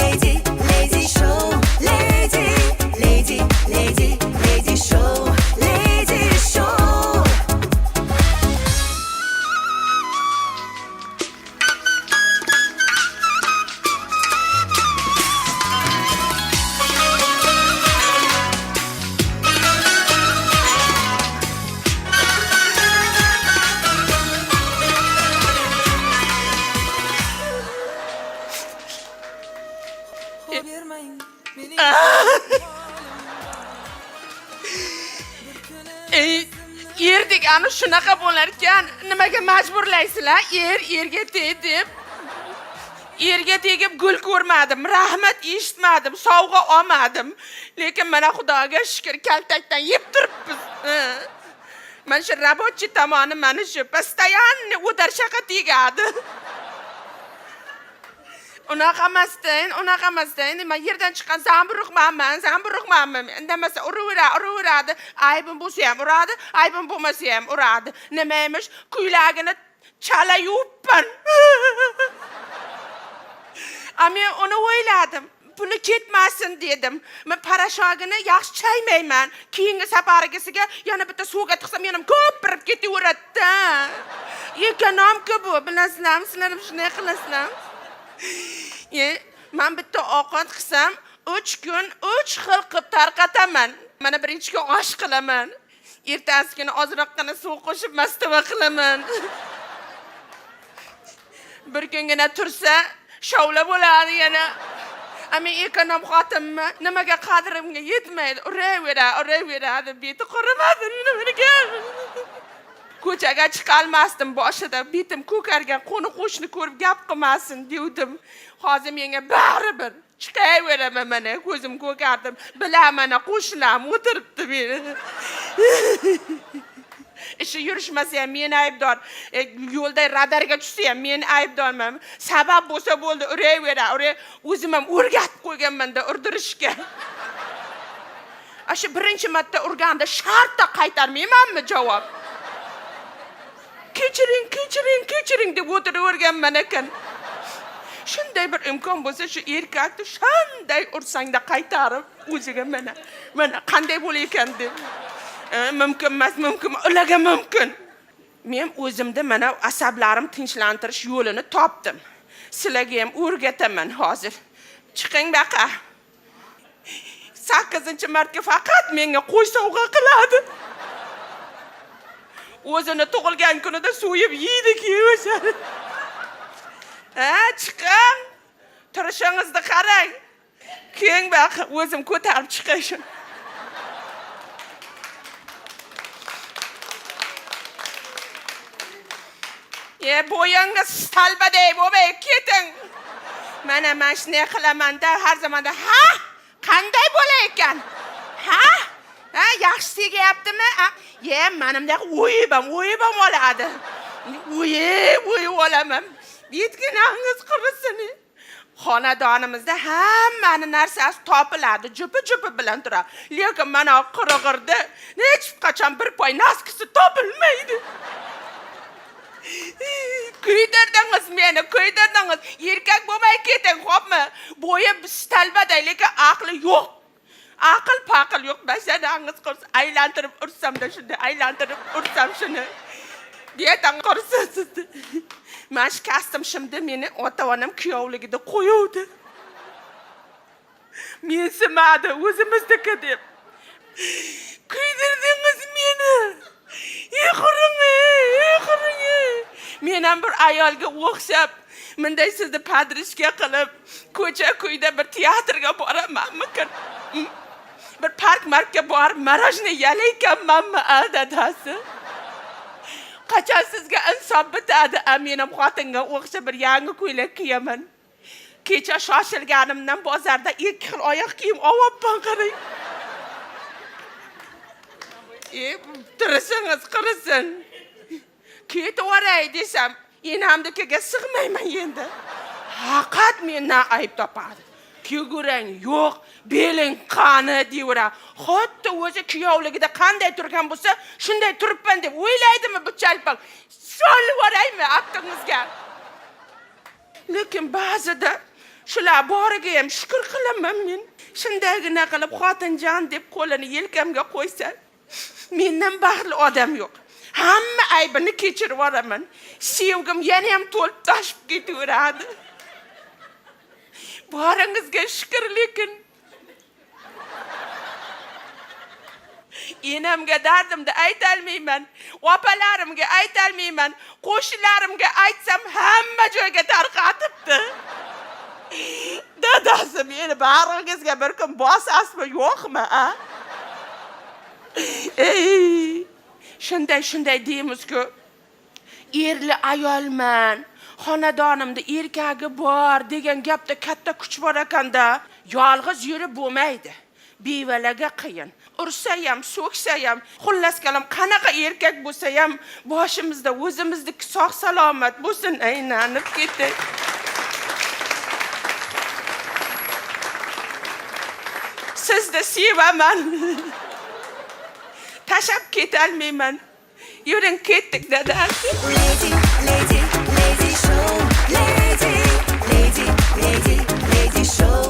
lady, lady show, lady, lady, lady, lady show, lady show. Erdik ana shunaqa bo'larkan, nimaga majburlaysizlar? Erga tegdim. Erga tegib gul ko'rmadim, rahmat eshitmadim, sovg'a olmadim. Lekin mana Xudoga shukr kaltakdan yeb turibmiz. Mana shu rabochi tomoni mana shu постоянно udarshaqa tegadi. Unaqa emasdan, men yerdan chiqqan zamburug'manman. Indamasa uraveradi. Aybim bo'lsa ham uradi, aybim bo'lmasa ham uradi. Nima emish? Kuylagini chala yuppan. Men uni o'yladim. Puli ketmasin dedim. Men parashogini yaxshi chaymayman. Keyingi safargisiga yana bitta suvga tiqsam, yana ko'pirib ketaveradi. Ekonomka bu, bilasizlarmi? Sizlar ham shunday qilasizlar. Men bitta ovqat qilsam, 3 kun 3 xil qilib tarqataman. Mana birinchi kun osh qilaman. Ertasi kuni ozroqgina suv qo'shib mastava qilaman. Bir kungina tursa, shovla bo'ladi yana. Men ekonom xotinman, nimaga qadrimga yetmaydi. Uraveradi, beti qurimadi, nimaga? Ko'chaga chiqolmasdim boshida, betim ko'kargan, qo'ni-qo'shni ko'rib gap qilmasin dedim. Hozir menga baribir chiqaveraman, mana ko'zim ko'kardim. Bilaman, qo'shnilarim o'tiribdi meni. Ishi yurishmasa ham men aybdor. Yo'lda radarga tushsa ham men aybdorman. Sabab bo'lsa bo'ldi, uraveradi. O'zim ham o'rgatib qo'yganman-da urdirishga. Shu birinchi marta urganda shartta qaytarmaymanmi javob? Kechiring deb o'tiraverganman ekan. Shunday bir imkon bo'lsa, shu erkakni shunday ursangda qaytarib, o'ziga mana qanday bo'lar deb. Mumkin emas, ularga mumkin. Men o'zimda mana asablarim tinchlantirish yo'lini topdim. Sizlarga ham o'rgataman hozir. Chiqing baqa. 8-martga faqat menga qo'y sovg'a qiladi. O'zini tug'ilgan kunida so'yib yeydi o'shani. Chiqing. Turishingizni qarang. Keyin baqa o'zim ko'tarib chiqishim. Bo'yingiz talbaday bo'lmay keting. Mana shunday qilaman-da har zamonda. Qanday bo'lar ekan? Yaxshi tegyaptimi? Menimdek o'yibam oladi. O'yib olaman. Yetginangiz qurisin. Xonadonimizda hammani narsasi topiladi, jupi bilan turadi. Lekin mana qirg'irda hech qachon bir poy naskisi topilmaydi. Kuydirdingiz meni. Erkak bo'lmay keting, xo'pmi? Bo'yi talbaday, lekin aqli yo'q. Aql yo'q. Bashanangiz qursa, aylantirib ursam-da shunday, aylantirib ursam shuni. Betan qursa sizni. Men shu kastim shimda meni ota-onam kuyovligida qo'yuvdi. Mensimadi, o'zimizniki deb. Kuydirdingiz meni. Quring. Men ham bir ayolga o'xshab, bunday sizni padrishka qilib, ko'cha-ko'yda bir teatrga boramanmikin? Bir park-markka borib, marojni yalaykanmanmi dadasi? Qachon sizga insof bitadi? Men ham xotinga o'xshab bir yangi ko'ylak kiyaman. Kecha shoshilganimdan bozorda 2 xil oyoq kiyim olibman, qarang. Tirisingiz qirisin. Ketaveray desam, enamnikiga sig'mayman endi. Faqat mendan ayb topadi. Figurang yo'q, beling qani deyura. Xuddi o'zi kuyovligida qanday turgan bo'lsa, shunday turibman deb o'ylaydimi bu chalpaq? Solvoraymi aftingizga? Lekin ba'zida Shular boriga ham shukr qilaman men. Shundagina qilib xotinjon deb qo'lini yelkamga qo'ysa, mendan baxtli odam yo'q. Hamma aybini kechirib yuboraman. Sevgim yana ham to'lib toshib ketaveradi. Boringizga shukr, lekin enamga dardimni aytolmayman, opalarimga aytolmayman, qo'shnilarimga aytsam hamma joyga tarqatibdi. Dadasi meni bag'ringizga bir kun bosasmi, yo'qmi, a? Shunday deymiz-ku, erli ayolman, xonadonimda erkagi bor degan gapda katta kuch bor ekanda, yolg'iz yurib bo'lmaydi. Bevalarga qiyin. Ursa ham, so'ksa ham, xullas kalam qanaqa erkak bo'lsa ham boshimizda o'zimizniki sog' salomat bo'lsin, aylanib ketdi. Sizni sevaman. Tashab ketolmayman. Yuring, ketdik dadasi. Lady, lady, lady show. Lady, lady, lady, lady show.